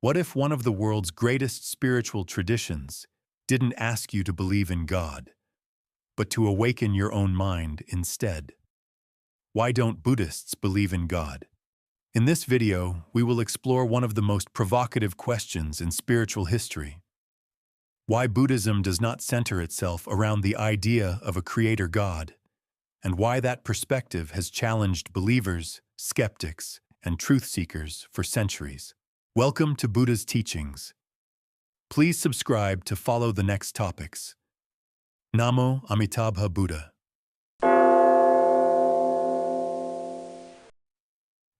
What if one of the world's greatest spiritual traditions didn't ask you to believe in God, but to awaken your own mind instead? Why don't Buddhists believe in God? In this video, we will explore one of the most provocative questions in spiritual history: why Buddhism does not center itself around the idea of a creator God, and why that perspective has challenged believers, skeptics, and truth seekers for centuries. Welcome to Buddha's teachings. Please subscribe to follow the next topics. Namo Amitabha Buddha.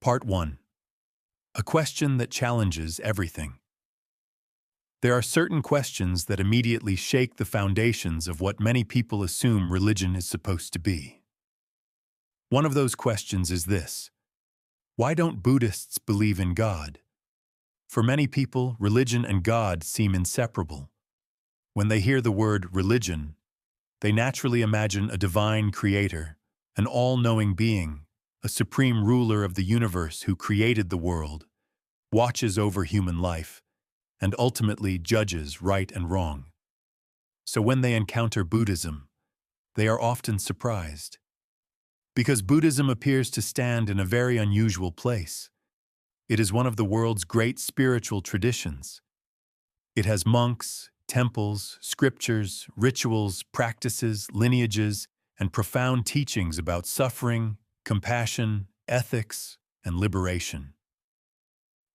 Part 1. A question that challenges everything. There are certain questions that immediately shake the foundations of what many people assume religion is supposed to be. One of those questions is this: why don't Buddhists believe in God? For many people, religion and God seem inseparable. When they hear the word religion, they naturally imagine a divine creator, an all-knowing being, a supreme ruler of the universe who created the world, watches over human life, and ultimately judges right and wrong. So when they encounter Buddhism, they are often surprised, because Buddhism appears to stand in a very unusual place. It is one of the world's great spiritual traditions. It has monks, temples, scriptures, rituals, practices, lineages, and profound teachings about suffering, compassion, ethics, and liberation.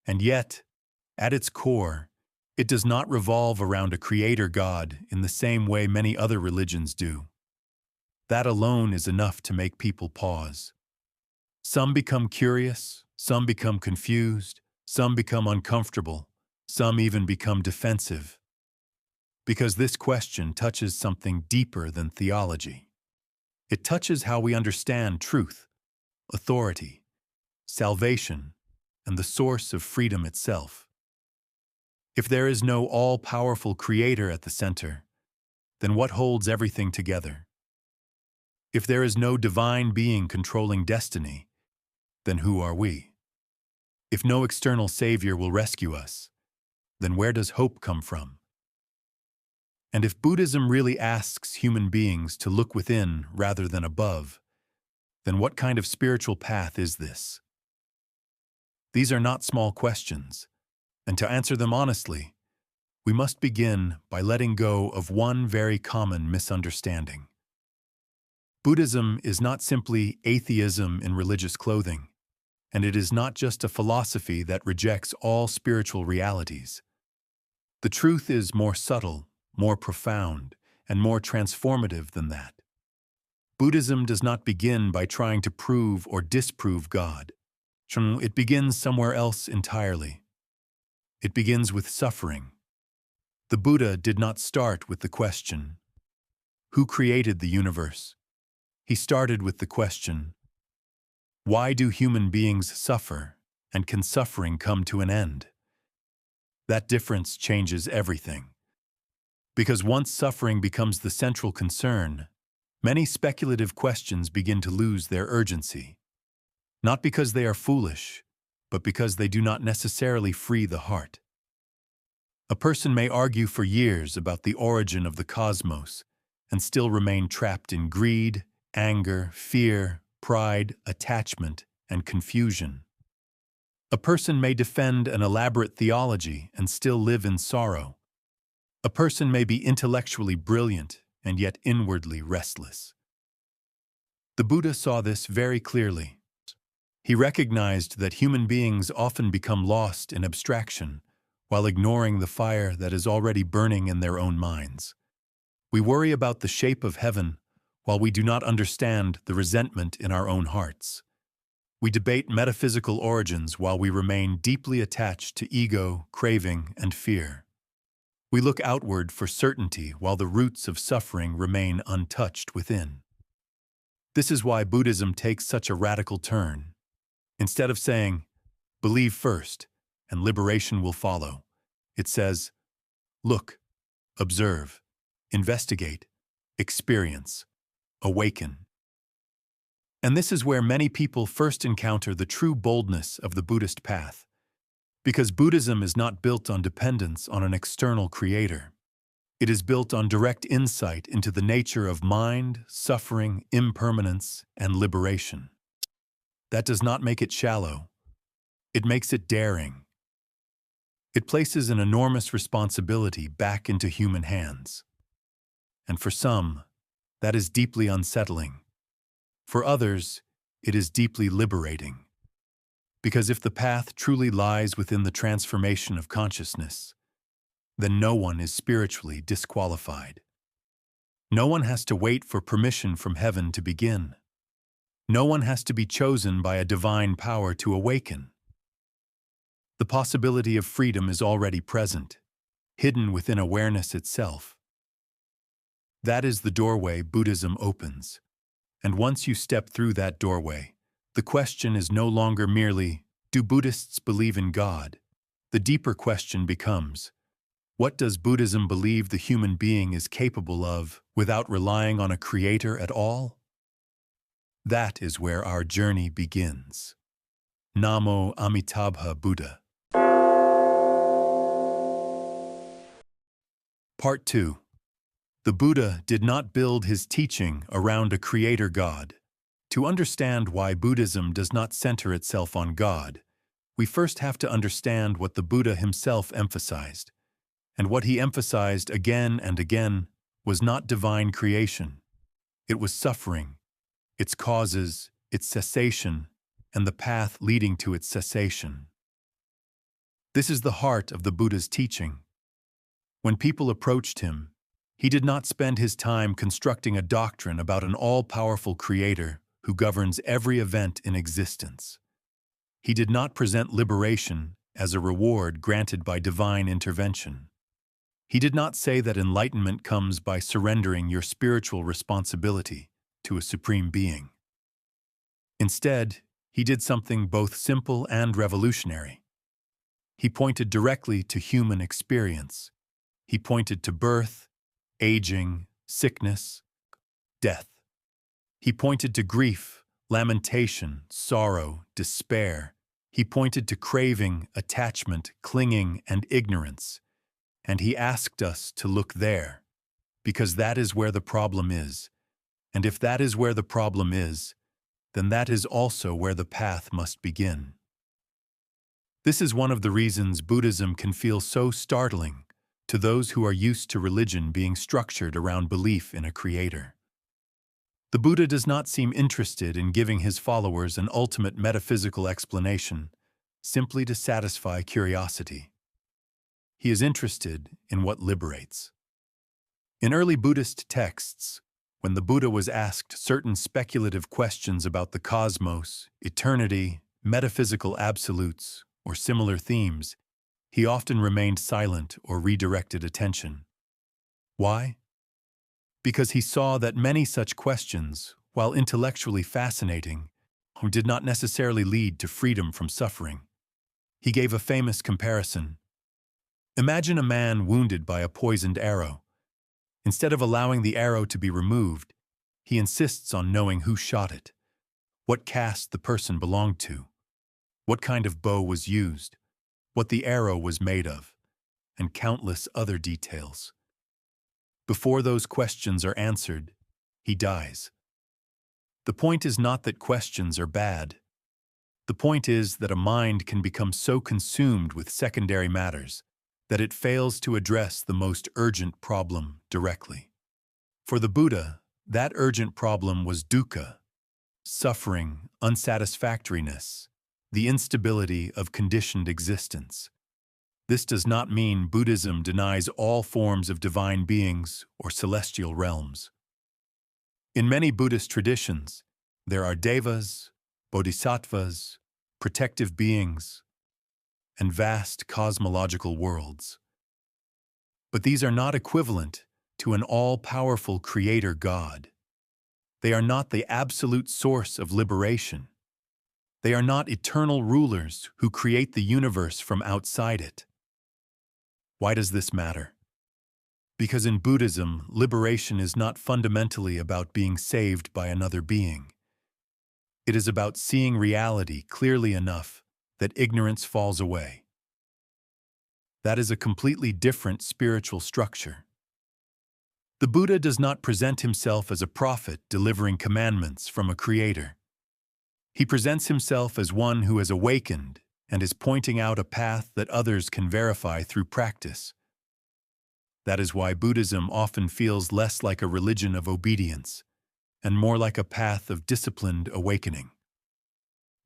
And yet, at its core, it does not revolve around a creator God in the same way many other religions do. That alone is enough to make people pause. Some become curious, some become confused, some become uncomfortable, some even become defensive. Because this question touches something deeper than theology. It touches how we understand truth, authority, salvation, and the source of freedom itself. If there is no all-powerful creator at the center, then what holds everything together? If there is no divine being controlling destiny, then who are we? If no external savior will rescue us, then where does hope come from? And if Buddhism really asks human beings to look within rather than above, then what kind of spiritual path is this? These are not small questions, and to answer them honestly, we must begin by letting go of one very common misunderstanding. Buddhism is not simply atheism in religious clothing, and it is not just a philosophy that rejects all spiritual realities. The truth is more subtle, more profound, and more transformative than that. Buddhism does not begin by trying to prove or disprove God. It begins somewhere else entirely. It begins with suffering. The Buddha did not start with the question, who created the universe? He started with the question, why do human beings suffer, and can suffering come to an end? That difference changes everything. Because once suffering becomes the central concern, many speculative questions begin to lose their urgency. Not because they are foolish, but because they do not necessarily free the heart. A person may argue for years about the origin of the cosmos and still remain trapped in greed, anger, fear, pride, attachment, and confusion. A person may defend an elaborate theology and still live in sorrow. A person may be intellectually brilliant and yet inwardly restless. The Buddha saw this very clearly. He recognized that human beings often become lost in abstraction while ignoring the fire that is already burning in their own minds. We worry about the shape of heaven while we do not understand the resentment in our own hearts. We debate metaphysical origins while we remain deeply attached to ego, craving, and fear. We look outward for certainty while the roots of suffering remain untouched within. This is why Buddhism takes such a radical turn. Instead of saying, believe first, and liberation will follow, it says, look, observe, investigate, experience, awaken. And this is where many people first encounter the true boldness of the Buddhist path, Because Buddhism is not built on dependence on an external creator. It is built on direct insight into the nature of mind, suffering, impermanence, and liberation. That does not make it shallow. It makes it daring. It places an enormous responsibility back into human hands. And for some, that is deeply unsettling. For others, it is deeply liberating. Because if the path truly lies within the transformation of consciousness, then no one is spiritually disqualified. No one has to wait for permission from heaven to begin. No one has to be chosen by a divine power to awaken. The possibility of freedom is already present, hidden within awareness itself. That is the doorway Buddhism opens. And once you step through that doorway, the question is no longer merely, do Buddhists believe in God? The deeper question becomes, what does Buddhism believe the human being is capable of without relying on a creator at all? That is where our journey begins. Namo Amitabha Buddha. Part 2. The Buddha did not build his teaching around a creator God. To understand why Buddhism does not center itself on God, we first have to understand what the Buddha himself emphasized. And what he emphasized again and again was not divine creation. It was suffering, its causes, its cessation, and the path leading to its cessation. This is the heart of the Buddha's teaching. When people approached him, he did not spend his time constructing a doctrine about an all-powerful creator who governs every event in existence. He did not present liberation as a reward granted by divine intervention. He did not say that enlightenment comes by surrendering your spiritual responsibility to a supreme being. Instead, he did something both simple and revolutionary. He pointed directly to human experience. He pointed to birth, aging, sickness, death. He pointed to grief, lamentation, sorrow, despair. He pointed to craving, attachment, clinging, and ignorance. And he asked us to look there, because that is where the problem is. And if that is where the problem is, then that is also where the path must begin. This is one of the reasons Buddhism can feel so startling to those who are used to religion being structured around belief in a creator. The Buddha does not seem interested in giving his followers an ultimate metaphysical explanation, simply to satisfy curiosity. He is interested in what liberates. In early Buddhist texts, when the Buddha was asked certain speculative questions about the cosmos, eternity, metaphysical absolutes, or similar themes, he often remained silent or redirected attention. Why? Because he saw that many such questions, while intellectually fascinating, did not necessarily lead to freedom from suffering. He gave a famous comparison. Imagine a man wounded by a poisoned arrow. Instead of allowing the arrow to be removed, he insists on knowing who shot it, what caste the person belonged to, what kind of bow was used, what the arrow was made of, and countless other details. Before those questions are answered, he dies. The point is not that questions are bad. The point is that a mind can become so consumed with secondary matters that it fails to address the most urgent problem directly. For the Buddha, that urgent problem was dukkha, suffering, unsatisfactoriness, the instability of conditioned existence. This does not mean Buddhism denies all forms of divine beings or celestial realms. In many Buddhist traditions, there are devas, bodhisattvas, protective beings, and vast cosmological worlds. But these are not equivalent to an all-powerful creator God. They are not the absolute source of liberation. They are not eternal rulers who create the universe from outside it. Why does this matter? Because in Buddhism, liberation is not fundamentally about being saved by another being. It is about seeing reality clearly enough that ignorance falls away, That is a completely different spiritual structure. The Buddha does not present himself as a prophet delivering commandments from a creator. He presents himself as one who has awakened and is pointing out a path that others can verify through practice. That is why Buddhism often feels less like a religion of obedience and more like a path of disciplined awakening.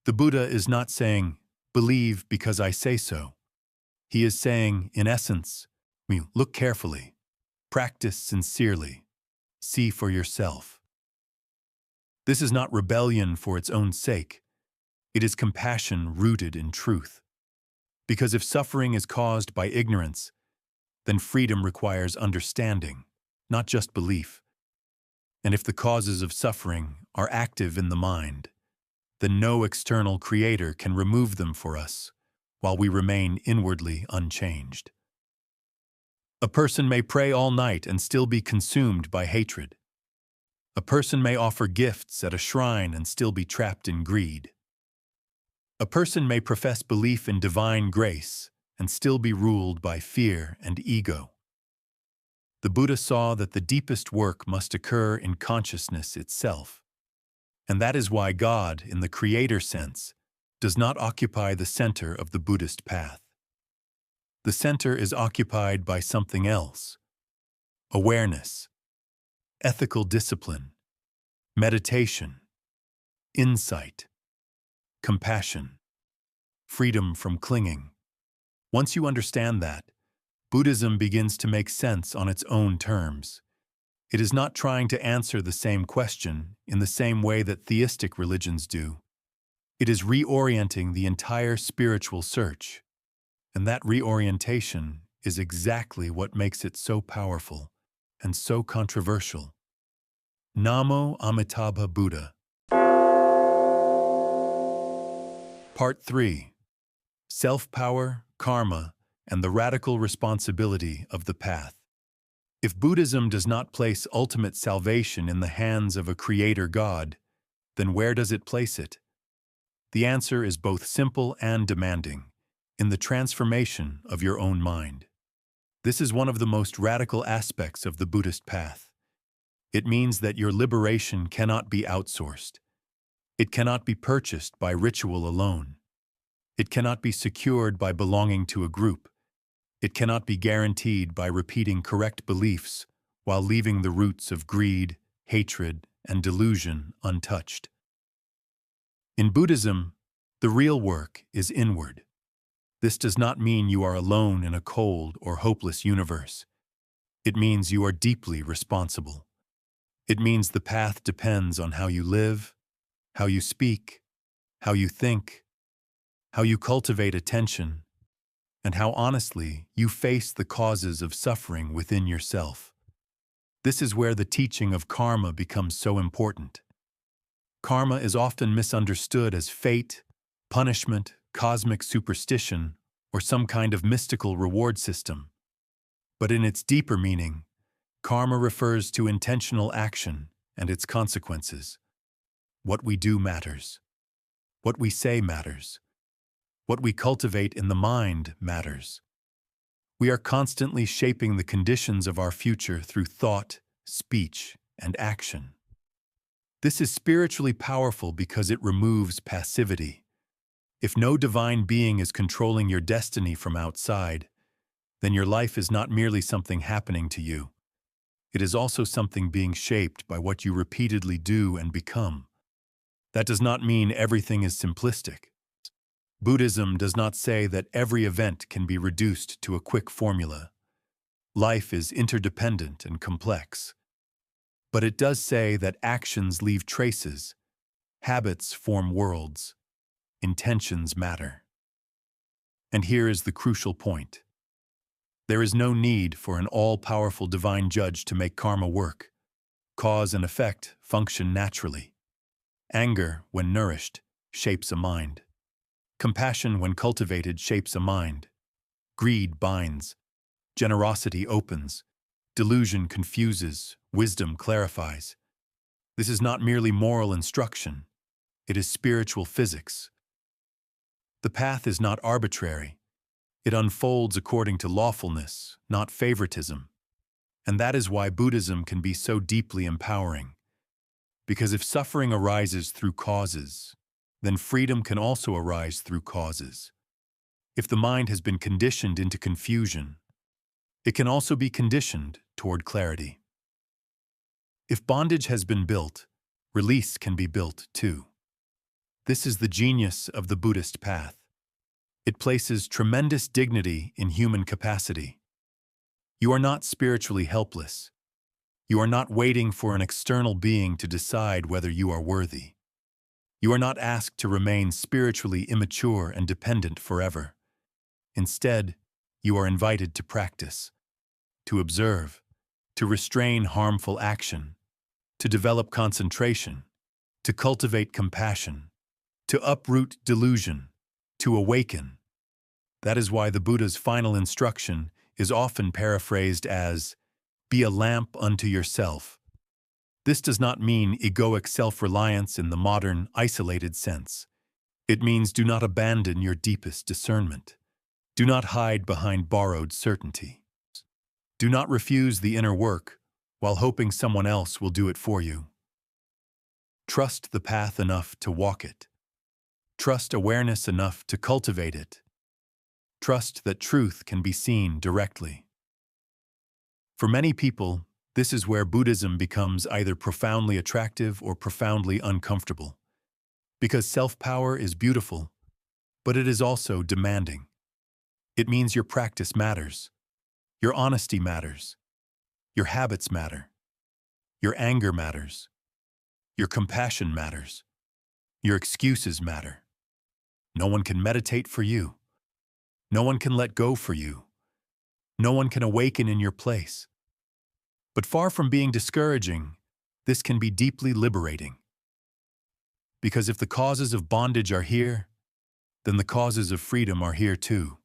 The Buddha is not saying, "Believe because I say so." He is saying, in essence, look carefully, practice sincerely, see for yourself. This is not rebellion for its own sake. It is compassion rooted in truth. Because if suffering is caused by ignorance, then freedom requires understanding, not just belief. And if the causes of suffering are active in the mind, then no external creator can remove them for us, while we remain inwardly unchanged. A person may pray all night and still be consumed by hatred. A person may offer gifts at a shrine and still be trapped in greed. A person may profess belief in divine grace and still be ruled by fear and ego. The Buddha saw that the deepest work must occur in consciousness itself. And that is why God, in the creator sense, does not occupy the center of the Buddhist path. The center is occupied by something else: awareness, ethical discipline, meditation, insight, compassion, freedom from clinging. Once you understand that, Buddhism begins to make sense on its own terms. It is not trying to answer the same question in the same way that theistic religions do. It is reorienting the entire spiritual search. And that reorientation is exactly what makes it so powerful and so controversial. Namo Amitabha Buddha. Part 3. Self-power, karma, and the radical responsibility of the path. If Buddhism does not place ultimate salvation in the hands of a creator God, then where does it place it? The answer is both simple and demanding: in the transformation of your own mind. This is one of the most radical aspects of the Buddhist path. It means that your liberation cannot be outsourced. It cannot be purchased by ritual alone. It cannot be secured by belonging to a group. It cannot be guaranteed by repeating correct beliefs while leaving the roots of greed, hatred, and delusion untouched. In Buddhism, the real work is inward. This does not mean you are alone in a cold or hopeless universe. It means you are deeply responsible. It means the path depends on how you live, how you speak, how you think, how you cultivate attention, and how honestly you face the causes of suffering within yourself. This is where the teaching of karma becomes so important. Karma is often misunderstood as fate, punishment, cosmic superstition, or some kind of mystical reward system. But in its deeper meaning, karma refers to intentional action and its consequences. What we do matters. What we say matters. What we cultivate in the mind matters. We are constantly shaping the conditions of our future through thought, speech, and action. This is spiritually powerful because it removes passivity. If no divine being is controlling your destiny from outside, then your life is not merely something happening to you. It is also something being shaped by what you repeatedly do and become. That does not mean everything is simplistic. Buddhism does not say that every event can be reduced to a quick formula. Life is interdependent and complex. But it does say that actions leave traces, habits form worlds, intentions matter. And here is the crucial point. There is no need for an all-powerful divine judge to make karma work. Cause and effect function naturally. Anger, when nourished, shapes a mind. Compassion, when cultivated, shapes a mind. Greed binds. Generosity opens. Delusion confuses. Wisdom clarifies. This is not merely moral instruction. It is spiritual physics. The path is not arbitrary. It unfolds according to lawfulness, not favoritism. And that is why Buddhism can be so deeply empowering. Because if suffering arises through causes, then freedom can also arise through causes. If the mind has been conditioned into confusion, it can also be conditioned toward clarity. If bondage has been built, release can be built too. This is the genius of the Buddhist path. It places tremendous dignity in human capacity. You are not spiritually helpless. You are not waiting for an external being to decide whether you are worthy. You are not asked to remain spiritually immature and dependent forever. Instead, you are invited to practice, to observe, to restrain harmful action, to develop concentration, to cultivate compassion, to uproot delusion, to awaken. That is why the Buddha's final instruction is often paraphrased as, "Be a lamp unto yourself." This does not mean egoic self-reliance in the modern, isolated sense. It means do not abandon your deepest discernment. Do not hide behind borrowed certainty. Do not refuse the inner work while hoping someone else will do it for you. Trust the path enough to walk it. Trust awareness enough to cultivate it. Trust that truth can be seen directly. For many people, this is where Buddhism becomes either profoundly attractive or profoundly uncomfortable. Because self-power is beautiful, but it is also demanding. It means your practice matters. Your honesty matters. Your habits matter. Your anger matters. Your compassion matters. Your excuses matter. No one can meditate for you. No one can let go for you. No one can awaken in your place. But far from being discouraging, this can be deeply liberating. Because if the causes of bondage are here, then the causes of freedom are here too.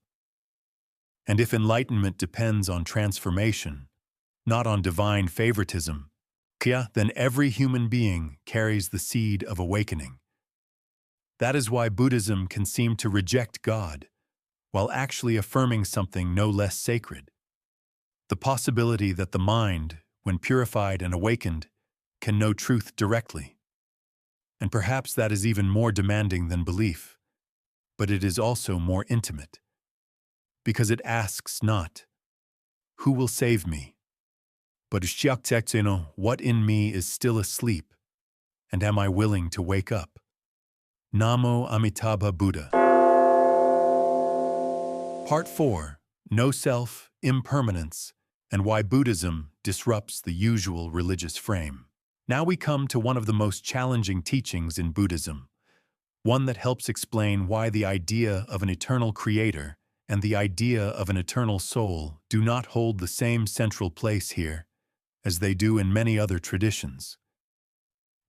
And if enlightenment depends on transformation, not on divine favoritism, then every human being carries the seed of awakening. That is why Buddhism can seem to reject God, while actually affirming something no less sacred. The possibility that the mind, when purified and awakened, can know truth directly. And perhaps that is even more demanding than belief, but it is also more intimate. Because it asks not, "Who will save me?" but "What in me is still asleep, and am I willing to wake up?" Namo Amitabha Buddha. Part 4. No Self, Impermanence, and Why Buddhism Disrupts the Usual Religious Frame. Now we come to one of the most challenging teachings in Buddhism, one that helps explain why the idea of an eternal creator and the idea of an eternal soul do not hold the same central place here as they do in many other traditions.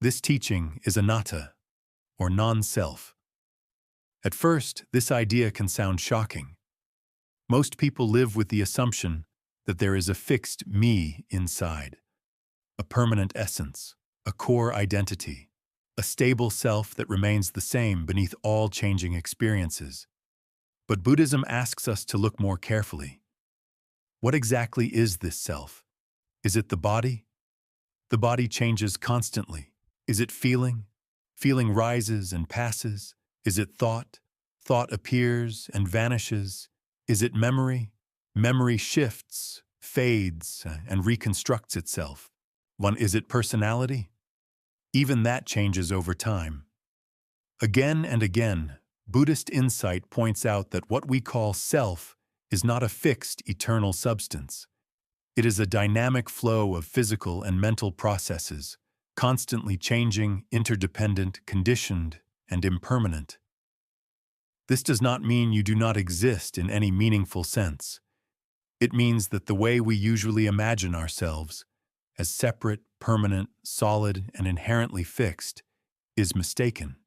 This teaching is anatta, or non-self. At first, this idea can sound shocking. Most people live with the assumption that there is a fixed me inside, a permanent essence, a core identity, a stable self that remains the same beneath all changing experiences. But Buddhism asks us to look more carefully. What exactly is this self? Is it the body? The body changes constantly. Is it feeling? Feeling rises and passes. Is it thought? Thought appears and vanishes. Is it memory? Memory shifts, fades, and reconstructs itself. Is it personality? Even that changes over time. Again and again, Buddhist insight points out that what we call self is not a fixed, eternal substance. It is a dynamic flow of physical and mental processes, constantly changing, interdependent, conditioned, and impermanent. This does not mean you do not exist in any meaningful sense. It means that the way we usually imagine ourselves, as separate, permanent, solid, and inherently fixed, is mistaken.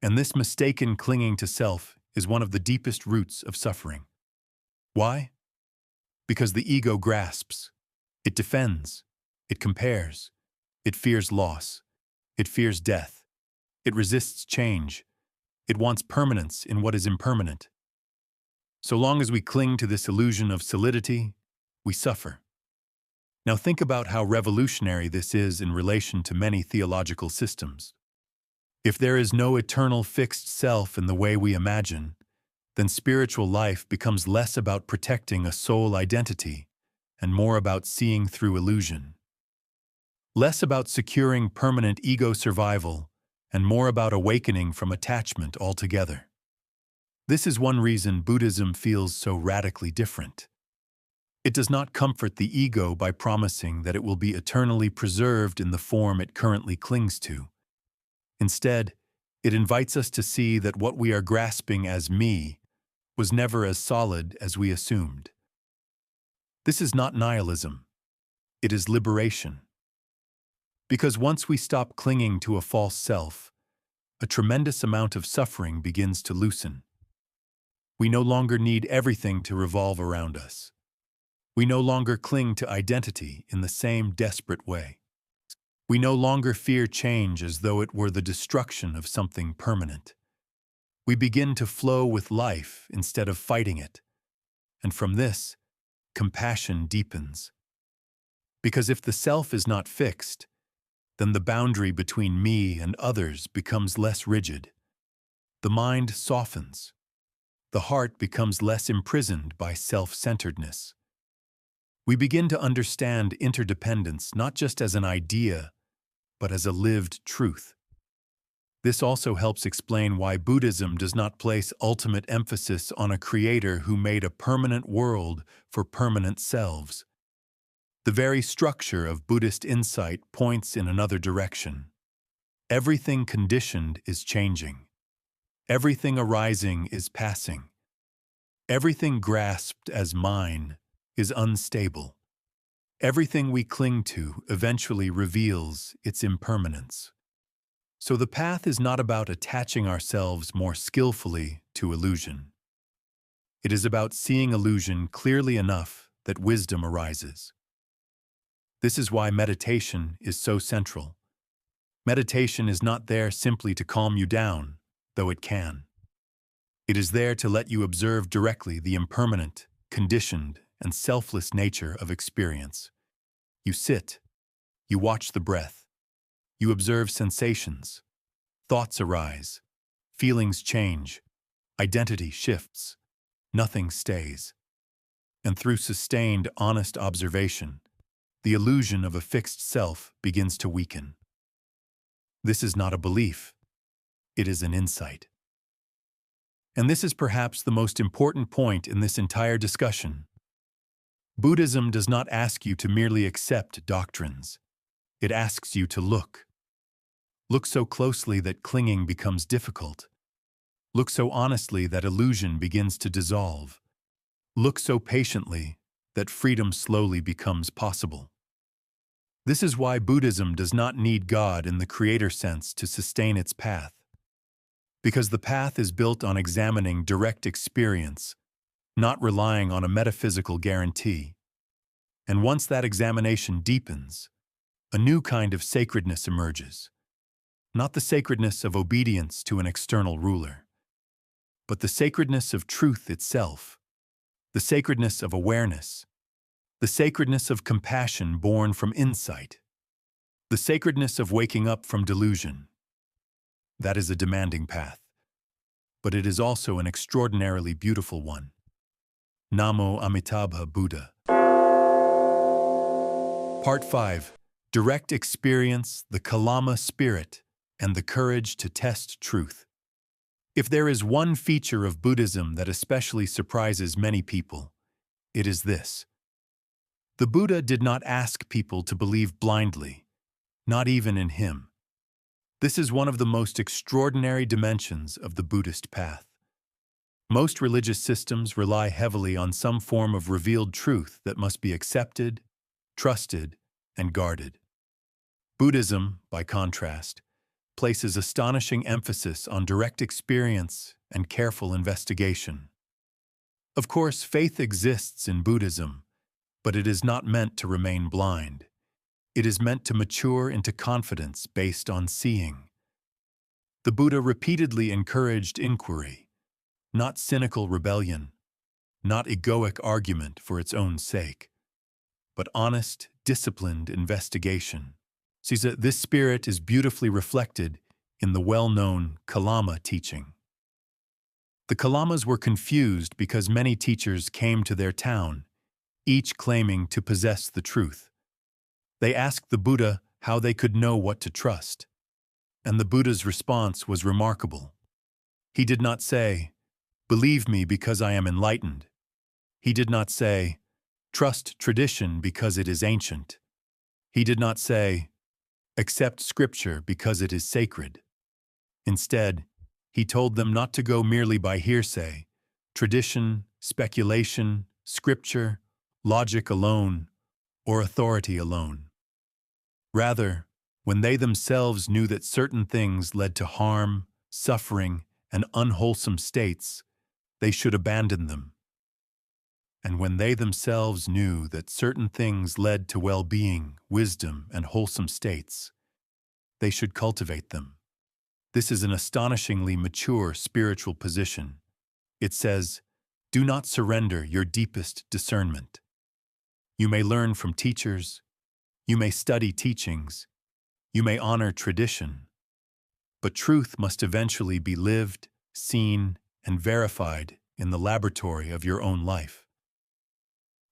And this mistaken clinging to self is one of the deepest roots of suffering. Why? Because the ego grasps, it defends, it compares, it fears loss, it fears death, it resists change, it wants permanence in what is impermanent. So long as we cling to this illusion of solidity, we suffer. Now think about how revolutionary this is in relation to many theological systems. If there is no eternal fixed self in the way we imagine, then spiritual life becomes less about protecting a soul identity and more about seeing through illusion. Less about securing permanent ego survival and more about awakening from attachment altogether. This is one reason Buddhism feels so radically different. It does not comfort the ego by promising that it will be eternally preserved in the form it currently clings to. Instead, it invites us to see that what we are grasping as me was never as solid as we assumed. This is not nihilism. It is liberation. Because once we stop clinging to a false self, a tremendous amount of suffering begins to loosen. We no longer need everything to revolve around us. We no longer cling to identity in the same desperate way. We no longer fear change as though it were the destruction of something permanent. We begin to flow with life instead of fighting it. And from this, compassion deepens. Because if the self is not fixed, then the boundary between me and others becomes less rigid. The mind softens. The heart becomes less imprisoned by self-centeredness. We begin to understand interdependence not just as an idea, but as a lived truth. This also helps explain why Buddhism does not place ultimate emphasis on a creator who made a permanent world for permanent selves. The very structure of Buddhist insight points in another direction. Everything conditioned is changing. Everything arising is passing. Everything grasped as mine is unstable. Everything we cling to eventually reveals its impermanence. So the path is not about attaching ourselves more skillfully to illusion. It is about seeing illusion clearly enough that wisdom arises. This is why meditation is so central. Meditation is not there simply to calm you down, though it can. It is there to let you observe directly the impermanent, conditioned, and selfless nature of experience. You sit, you watch the breath, you observe sensations, thoughts arise, feelings change, identity shifts, nothing stays. And through sustained, honest observation, the illusion of a fixed self begins to weaken. This is not a belief, it is an insight. And this is perhaps the most important point in this entire discussion. Buddhism does not ask you to merely accept doctrines. It asks you to look. Look so closely that clinging becomes difficult. Look so honestly that illusion begins to dissolve. Look so patiently that freedom slowly becomes possible. This is why Buddhism does not need God in the creator sense to sustain its path. Because the path is built on examining direct experience, not relying on a metaphysical guarantee. And once that examination deepens, a new kind of sacredness emerges. Not the sacredness of obedience to an external ruler, but the sacredness of truth itself, the sacredness of awareness, the sacredness of compassion born from insight, the sacredness of waking up from delusion. That is a demanding path, but it is also an extraordinarily beautiful one. Namo Amitabha Buddha. Part 5. Direct experience, the Kalama spirit, and the courage to test truth. If there is one feature of Buddhism that especially surprises many people, it is this. The Buddha did not ask people to believe blindly, not even in him. This is one of the most extraordinary dimensions of the Buddhist path. Most religious systems rely heavily on some form of revealed truth that must be accepted, trusted, and guarded. Buddhism, by contrast, places astonishing emphasis on direct experience and careful investigation. Of course, faith exists in Buddhism, but it is not meant to remain blind. It is meant to mature into confidence based on seeing. The Buddha repeatedly encouraged inquiry, not cynical rebellion. not egoic argument for its own sake, but honest, disciplined investigation. See, this spirit is beautifully reflected in the well-known Kalama teaching. The Kalamas were confused because many teachers came to their town, each claiming to possess the truth. They asked the Buddha how they could know what to trust, and the Buddha's response was remarkable. He did not say, "Believe me because I am enlightened." He did not say, "Trust tradition because it is ancient." He did not say, "Accept scripture because it is sacred." Instead, he told them not to go merely by hearsay, tradition, speculation, scripture, logic alone, or authority alone. Rather, when they themselves knew that certain things led to harm, suffering, and unwholesome states, they should abandon them. And when they themselves knew that certain things led to well-being, wisdom, and wholesome states, they should cultivate them. This is an astonishingly mature spiritual position. It says, do not surrender your deepest discernment. You may learn from teachers, you may study teachings, you may honor tradition, but truth must eventually be lived, seen, and verified in the laboratory of your own life.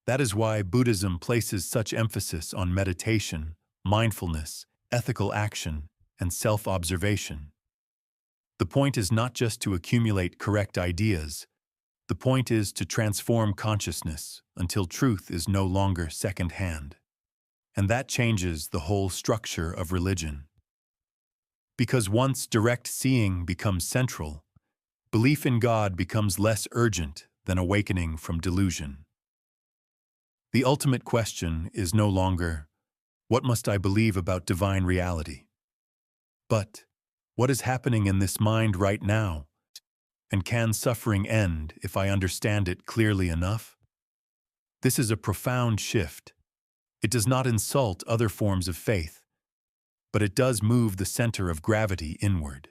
That is why Buddhism places such emphasis on meditation, mindfulness, ethical action, and self-observation. The point is not just to accumulate correct ideas. The point is to transform consciousness until truth is no longer second-hand. And that changes the whole structure of religion. Because once direct seeing becomes central, belief in God becomes less urgent than awakening from delusion. The ultimate question is no longer, what must I believe about divine reality? But, what is happening in this mind right now? And can suffering end if I understand it clearly enough? This is a profound shift. It does not insult other forms of faith, but it does move the center of gravity inward.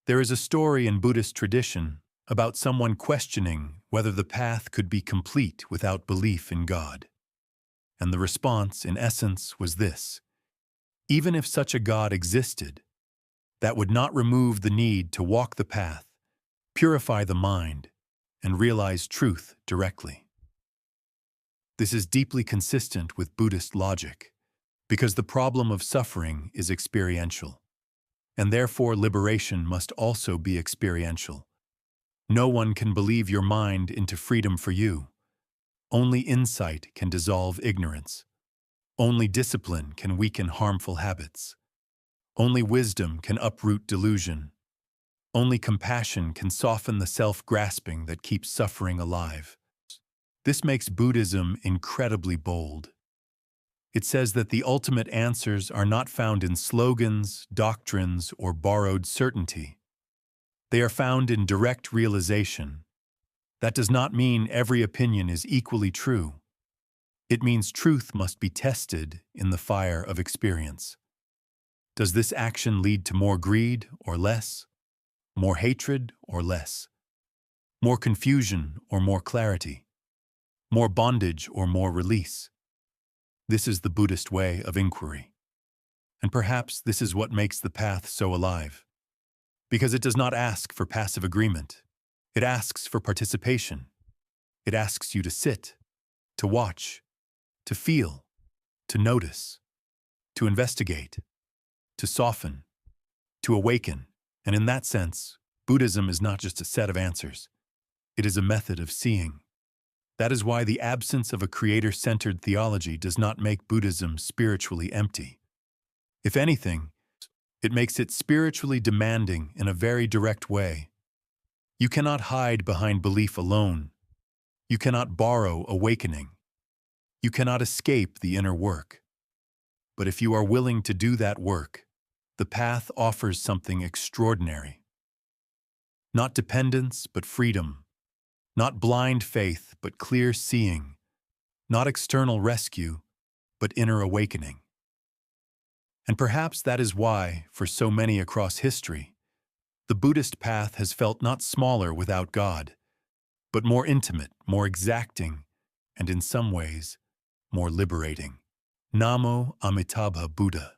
There is a story in Buddhist tradition about someone questioning whether the path could be complete without belief in God. And the response, in essence, was this: even if such a God existed, that would not remove the need to walk the path, purify the mind, and realize truth directly. This is deeply consistent with Buddhist logic, because the problem of suffering is experiential, and therefore liberation must also be experiential. No one can believe your mind into freedom for you. Only insight can dissolve ignorance. Only discipline can weaken harmful habits. Only wisdom can uproot delusion. Only compassion can soften the self-grasping that keeps suffering alive. This makes Buddhism incredibly bold. It says that the ultimate answers are not found in slogans, doctrines, or borrowed certainty. They are found in direct realization. That does not mean every opinion is equally true. It means truth must be tested in the fire of experience. Does this action lead to more greed or less? More hatred or less? More confusion or more clarity? More bondage or more release? This is the Buddhist way of inquiry. And perhaps this is what makes the path so alive. Because it does not ask for passive agreement. It asks for participation. It asks you to sit, to watch, to feel, to notice, to investigate, to soften, to awaken. And in that sense, Buddhism is not just a set of answers. It is a method of seeing. That is why the absence of a creator-centered theology does not make Buddhism spiritually empty. If anything, it makes it spiritually demanding in a very direct way. You cannot hide behind belief alone. You cannot borrow awakening. You cannot escape the inner work. But if you are willing to do that work, the path offers something extraordinary. Not dependence, but freedom. Not blind faith, but clear seeing. Not external rescue, but inner awakening. And perhaps that is why, for so many across history, the Buddhist path has felt not smaller without God, but more intimate, more exacting, and in some ways, more liberating. Namo Amitabha Buddha.